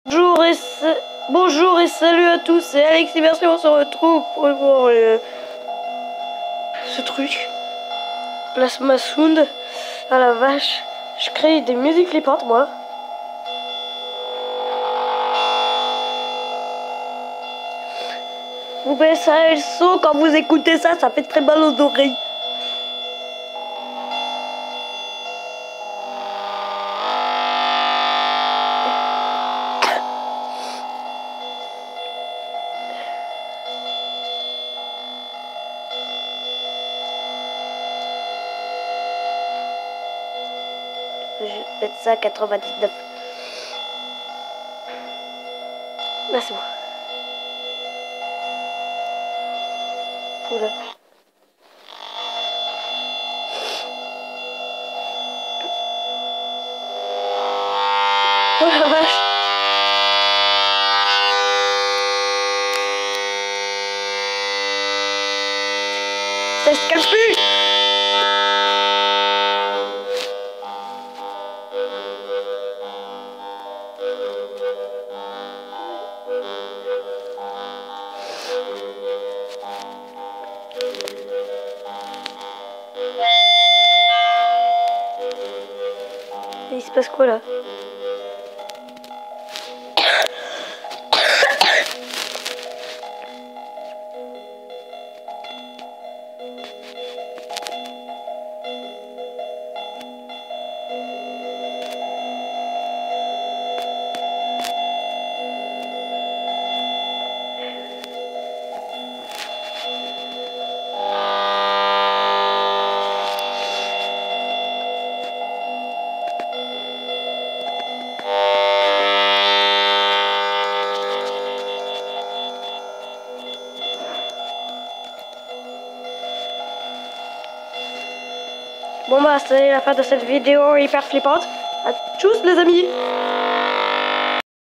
Bonjour et salut à tous, c'est Alex et merci, on se retrouve pour voir ce truc. Plasma Sound. Ah la vache, je crée des musiques flippantes moi. Vous baissez le son quand vous écoutez ça, ça fait très mal aux oreilles. Je vais mettre ça à 99. Là c'est bon. Oula. Oh la vache. Ça se cache plus. Il se passe quoi là? Bon bah c'est la fin de cette vidéo hyper flippante. À tous les amis.